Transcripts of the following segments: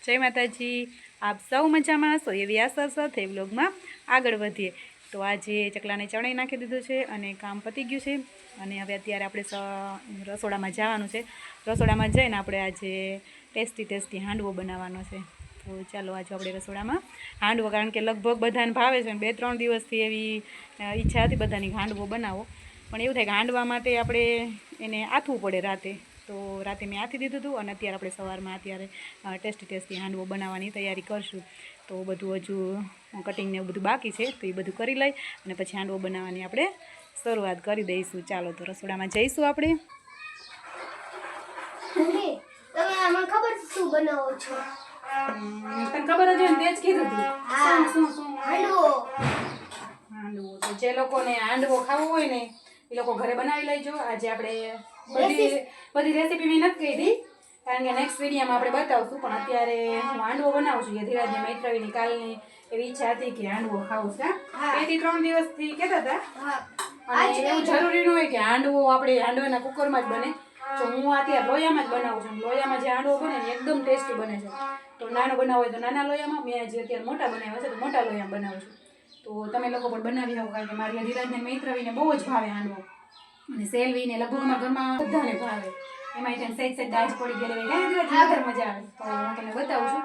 જય માતાજી। આપ સૌ મજામાં છો એવી આશા સાથે વ્લોગમાં આગળ વધીએ। તો આજે ચકલાને ચણાઈ નાખી દીધું છે અને કામ પતી ગયું છે અને હવે અત્યારે આપણે રસોડામાં જવાનું છે। રસોડામાં જઈને આપણે આજે ટેસ્ટી હાંડવો બનાવવાનો છે। તો ચાલો આજે આપણે રસોડામાં હાંડવો, કારણ કે લગભગ બધાને ભાવે છે, 2-3 દિવસથી એવી ઈચ્છા હતી બધાની હાંડવો બનાવો, પણ એવું થાય કે હાંડવા માટે આપણે એને આથવું પડે રાતે। તો રાતે મેં આથી દીધું હતું અને અત્યારે આપણે સવારમાં અત્યારે ટેસ્ટી હાંડવો બનાવવાની તૈયારી કરશું। તો બધું હજુ કટિંગને એવું બધું બાકી છે, તો એ બધું કરી લઈ અને પછી હાંડવો બનાવવાની આપણે શરૂઆત કરી દઈશું। ચાલો તો રસોડામાં જઈશું આપણે। મને ખબર શું બનાવો છો? તને ખબર જ હોય ને, તે જ કીધું હતું। શું હાંડવો। તો જે લોકોને હાંડવો ખાવો હોય ને એ લોકો ઘરે બનાવી લેજો। આજે આપણે બધી રેસીપી મેં નથી કીધી, કારણ કે નેક્સ્ટ વિડીયોમાં આપણે બતાવશું, પણ અત્યારે હું હાંડવો બનાવું છું। ધીરાજને મૈત્રવીની કાલની એવી ઈચ્છા હતી કે હાંડવો ખાવું છે, 2-3 દિવસથી કહેતા હતા। અને એવું જરૂરી ન હોય કે હાંડવો આપણે હાંડવાના કુકરમાં જ બને। તો હું અત્યારે લોયામાં જ બનાવું છું। લોયામાં જે હાંડવો બને ને એકદમ ટેસ્ટી બને છે। તો નાનો બનાવો હોય તો નાના લોયામાં, મેં જે અત્યારે મોટા બનાવ્યા છે તો મોટા લોયામાં બનાવું છું। તો તમે લોકો પણ બનાવી આવો, કારણ કે મારી ધીરાજને મૈત્રવીને બહુ જ ભાવે હાંડવો, અને સેલવીને લગભગમાં ઘરમાં બધાને ભાવે। એમાં ત્યાં સેજ દાજ પડી ગયેલી હોય, વધારે મજા આવે। તો હું તમને બતાવું છું।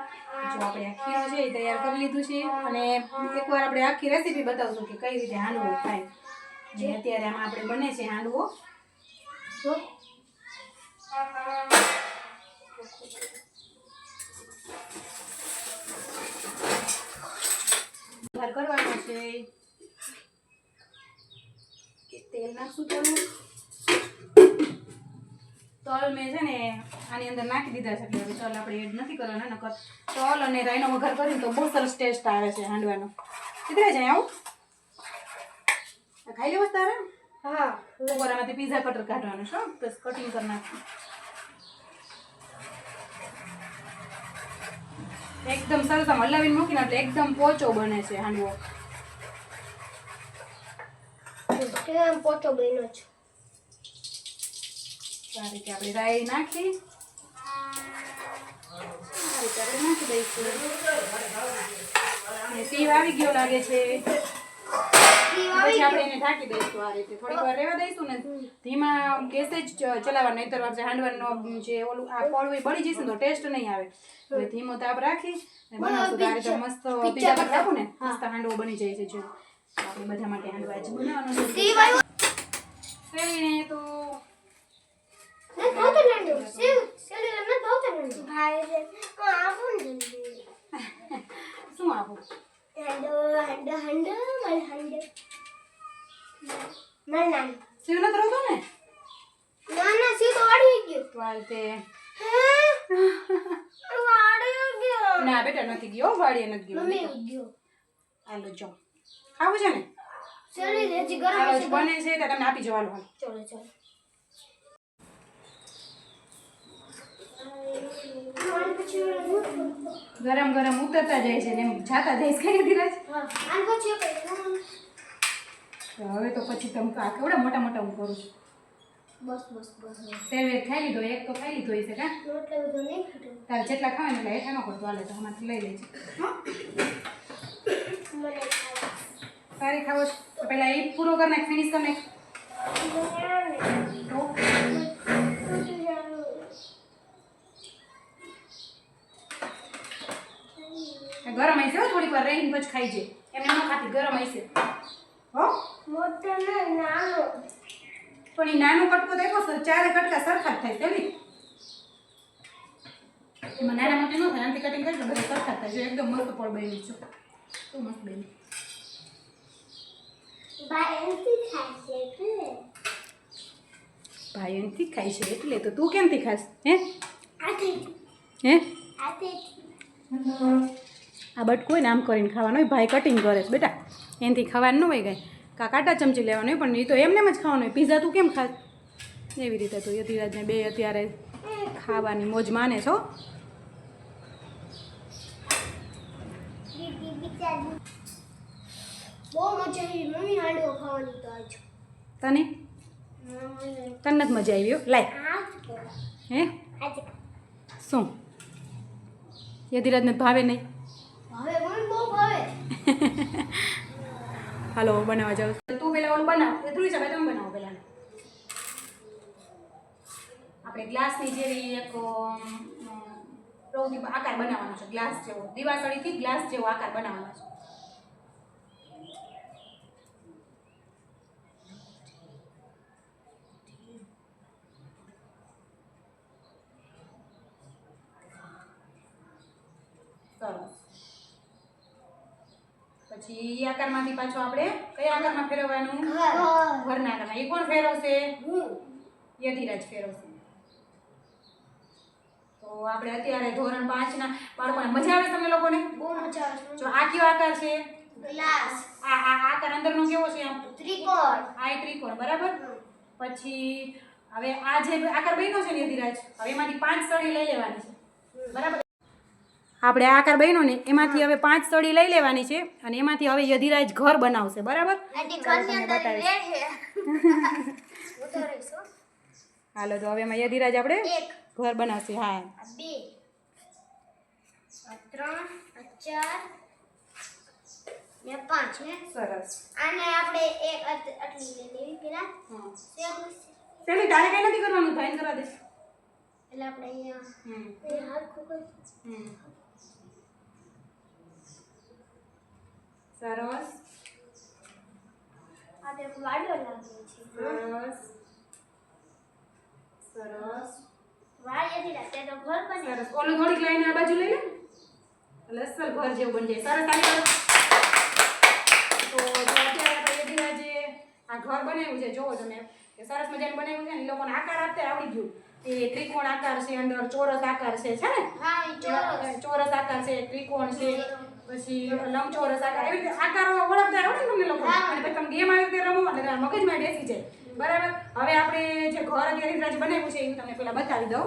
જો આપણે આ ખીરું છે એ તૈયાર કરી લીધું છે, અને એકવાર આપણે આખી રેસીપી બતાવશું કે કઈ રીતે હાંડવો થાય। જે અત્યારે આમાં આપણે બને છે હાંડવો। કરવાનો છે કે તેલ નાખશું થોડું। તલ મેં છે ને આની અંદર નાખી દીધા છે, એટલે તલ આપણે એડ નથી કરવાના, નકર તલ અને રાઈનો વઘાર કરીને તો બહુ સરસ ટેસ્ટ આવે છે હાંડવાનો। કીધે જાય આવું ખાઈ લેવું તારે? હા, બપોરામાંથી પીઝા કટર કાઢવાનું છે, બસ કટિંગ કરી નાખશું। એકદમ સરસ આમ હલાવીને મૂકીને એટલે એકદમ પોચો બને છે હાંડવો। કેમ પોચો બન્યો છે? આ રીતે આપણે રાઈ નાખી નાખી દઈશું। અને સીવ આવી ગયો લાગે છે, પછી આપણે એને ઢાંકી દઈશું। આ રીતે થોડીક વાર રહેવા દઈશું ને, ધીમા ગેસે જ ચલાવવાનું, નહીંતર હાંડવાનો જે ઓલું આ પોળવું બળી જશે ને તો ટેસ્ટ નહીં આવે। એટલે ધીમો તાપ રાખી અને બનાવશું તો આ રીતે મસ્ત પીઝા પર રાખું ને મસ્ત હાંડવો બની જાય છે। જો આપણે બધા માટે હાંડવા જ બનાવવાનો છે। તો શું આપું? શિવ નથી રહેતો ને? ના બેટા નથી ગયો, વાડીએ નથી ગયો। હાલો જો ખાવું છે ને? બને છે તો તમને આપી જવાનું। ગરમ ગરમ ઉતરતા જાય છે ને એમ જાતા જાય છે ધીરજ। હવે તો પછી તમે કેવડા મોટા મોટા હું કરું છું। બસ સેરવેટ ખાઈ લીધો, એક તો ખાઈ લીધો હશે કા? તારે જેટલા ખાવાય એટલે હેઠા ન કરતો, હાલે તો આમાંથી લઈ લેજે। તારે ખાવો છે તો પેલા એ પૂરો કરી નાખ, ફિનિશ કરી નાખ। ગરમ હશે હો, થોડીક વાર રહીને પછી ખાઈ જાય, એમને ન ખાતી, ગરમ હશે હો। પણ એ નાનો કટકો દેખો સર, 4 કટકા સરખા જ થાય તેલી, એમાં નાના મોટી ન થાય, આમથી કટિંગ કરી તો બધા સરખા થાય। જો એકદમ મસ્ત પળ બની છે, તો મસ્ત બની। ભાઈ એનથી ખાય છે એટલે, તો તું કેમથી ખાસ? હે આ બટકું હોય ને આમ કરીને ખાવાનું હોય, ભાઈ કટિંગ કરે છે બેટા, એનાથી ખાવાનું ન હોય કાંઈ, કાંટા ચમચી લેવાનું હોય, પણ એ તો એમને જ ખાવાનું હોય। પીઝા તું કેમ ખાસ? એવી રીતે તો યતિરાજને બે અત્યારે ખાવાની મોજ માને છો। બહુ મજા આવી મમ્મી હાંડવો ખાવાની તો આજ। તને નથી મજા આવી? લાય હે શું યધિરાજને ભાવે નહીં. હવે મને બહુ ભાવે. હાલો બનાવવા જાઉં. તું પેલા ઓલું બનાવ. ધ્રુવિશા ભાઈ તમે બનાવો પેલા. આપણે ગ્લાસની જેવી એક પ્રવૃત્તિ આકાર બનાવવાનો છે. ગ્લાસ જેવો દિવાસળીથી ગ્લાસ જેવો આકાર બનાવવાનો છે. સરસ. પછી ઈ આકારમાંથી પાછો આપણે કયા આકારમાં ફેરવવાનું? ઘરના આકારમાં. એ કોણ ફેરવશે? યધિરાજ ફેરવશે. તો આપણે અત્યારે ધોરણ 5 ના બાળકોને મજા આવે તમે લોકોને? બહુ મજા આવે છે. જો આ કયો આકાર છે? ગ્લાસ. આ આકાર અંદરનો કેવો છે? આમ ત્રિકોણ. આ એ ત્રિકોણ બરાબર. પછી હવે આ જે આકાર બન્યો છે ને યધિરાજ, હવે એમાંથી 5 સળી લઈ લેવાની છે બરાબર. આપણે આ આકાર બન્યો ને એમાંથી હવે 5 સળી લઈ લેવાની છે અને એમાંથી હવે યધિરાજ ઘર બનાવશે બરાબર. હાલો તો હવે એમાં યધિરાજ આપણે ઘર બનાવશે. હા 2 3 4 ને 5 ને સરસ. આને આપણે એક આટલી લઈ લેવી પેલા. હા એટલે તારે કઈ નથી કરવાનું, થાય કરવા દે. આપણે અહીંયા હાથ ખોકર. સરસ આપણે વાડો લાગીએ છે. સરસ સરસ વાડીએથી લાગે તો ઘર બને. સરસ. ઓલું થોડીક લાઈને આ બાજુ લઈ લે એટલે અસલ ઘર જેવું બની જાય. સરસ. તાળી પાડો. તો જો અત્યારે આપણે યધિરાજે આ ઘર બનાવ્યું છે. જોવો તમે કે સરસ મજાનું બનાવ્યું છે ને. એ લોકોને આકાર આપતા આવડી ગયું. એ ત્રિકોણ આકાર છે, અંદર ચોરસ આકાર છે ને? હા એ ચોરસ આકાર છે, ત્રિકોણ છે, પછી લંબચોરસ આકાર. એવી રીતે આકારો ઓળખતા આવડે ને તમને લોકો. અને પછી તમે ગેમ આવી રીતે રમો એટલે મગજમાં બેસી જાય બરાબર. હવે આપણે જે ઘર અત્યારે યધિરાજ બનાવ્યું છે એ હું તમને પેલા બતાવી દઉં.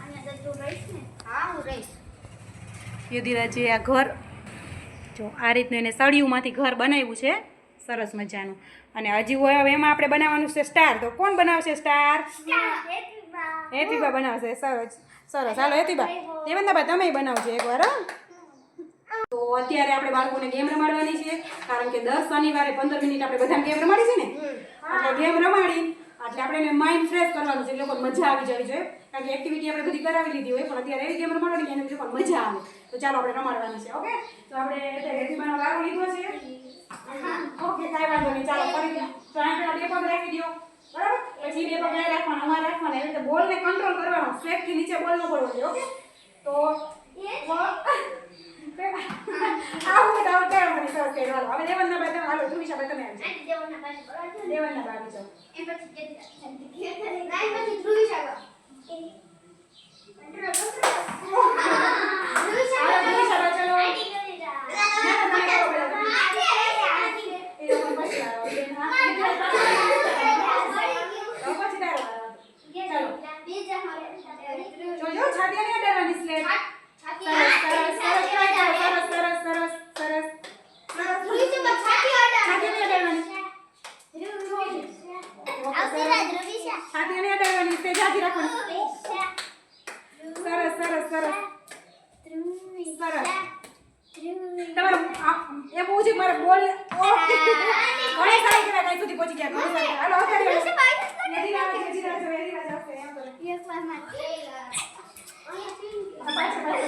અને તો તું રહીશ ને? હા હું રહીશ. યધિરાજે આ ઘર જો આ રીતનું એને સળિયુંમાંથી ઘર બનાવ્યું છે સરસ મજાનું. અને હજી હવે એમાં આપણે બનાવવાનું છે સ્ટાર. તો કોણ બનાવશે સ્ટાર? હેતીબા બનાવશે. સરસ સરસ. હાલો હેતીબા, દેવંદાબા તમે બનાવજો એકવાર. તો અત્યારે આપણે બાળકોને ગેમ રમાડવાની છે કારણ કે દર શનિવારે 15 મિનિટ આપણે બધાને ગેમ રમાડી છે ને. એટલે ગેમ રમાડી એટલે આપણે એને માઇન્ડ ફ્રેશ કરવાનું છે. એ લોકોને મજા આવી જવી જોઈએ કારણ કે એક્ટિવિટી આપણે બધી કરાવી લીધી હોય પણ અત્યારે એવી ગેમ રમાડવાની કે એને લોકોને મજા આવે. તો ચાલો આપણે રમાડવાની છે. ઓકે તો આપણે હેતીબાનો વારો લીધો છે. ઓકે કાંઈ વાંધો નહીં. ચાલો ફરી પેલા 2 પગ રાખી દો બરાબર. પછી 2 પગ રાખવાના, અમારે રાખવાના. એવી રીતે બોલને કંટ્રોલ કરવાનો. સ્ટ્રેટથી નીચે બોલ ન પડવો જોઈએ. ઓકે તો આવું તો આવડે સરસ કે હાલો. હવે દેવનના ભાઈ તમે હાલો. ધ્રુવિશા ભાઈ તમે આવજો. દેવના પાસે દેવનના ભાઈ આવી જાઓ. એ પછી ધ્રુવિશા હાલો ધ્રુવિશા ભાઈ ચલો. એ લોકો પછી આવો. પછી તારો જોજો છાતી નહીં અડાડવાની સ્લેટ. સરસ સરસ સરસ સરસ સરસ સરસ સરસ. છાતી નહીં અડાડવાની. છાતી નહીં અડાડવાની. તે જાજી રાખવાની. સરસ સરસ સરસ સરસ. તમારે એ બહુ છે મારે બોલ. ઘણી સારી કહેવાય. કઈ સુધી પહોંચી ગયા. ઘણી સારી. હાલો અત્યારે યધિરાજ આવશે. એમ કરે.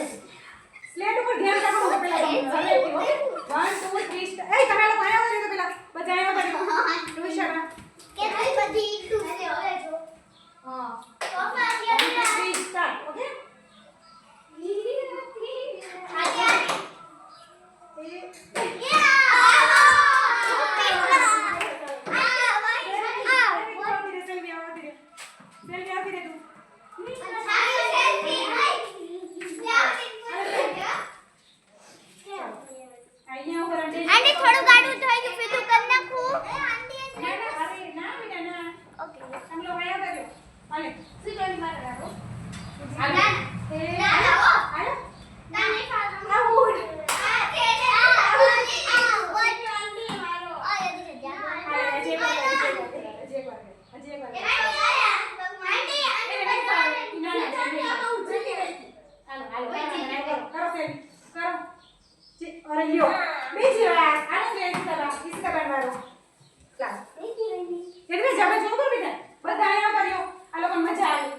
સ્લેટ ઉપર ધ્યાન રાખવાનું પેલા. 1 2 3 એ તમે લોકો આયા હોય તો પેલા બધા આયા હોય. ધ્રુવિશા કે ભાઈ બધી હા પપ્પા 3 સ્ટાર્ટ. ઓકે કરી કરો અરે લ્યો બીજી વાર આને જો ઇસકા વાળો ચાલ એટલે જાવે જો તો બેટા બધા અહીંયા કર્યો આ લોકો મજા આવે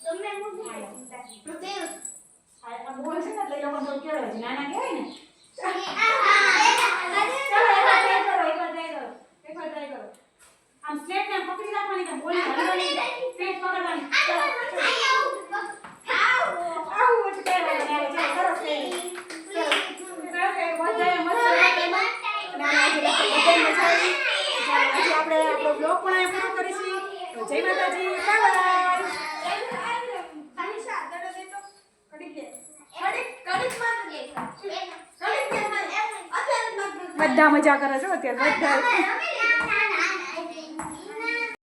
તમને હું પ્રિપેર આ બોલ છે ને એટલે એ લોકોને તો કેળવે છે નાના કહેવાય ને ચાલો એક વાર ટ્રાય કરો આમ સ્ટ્રેટ ને પકડી રાખવાની કે બોલી હલવાની સ્ટ્રેટ પકડવાની આવું જ કહેવાય ને ચાલો સરસ થઈ આપણે આપણો બ્લોગ પણ અહીંયા પૂરો કરીશું તો જય માતાજી બાય બાય બધા મજા કરે છે અત્યારે બધા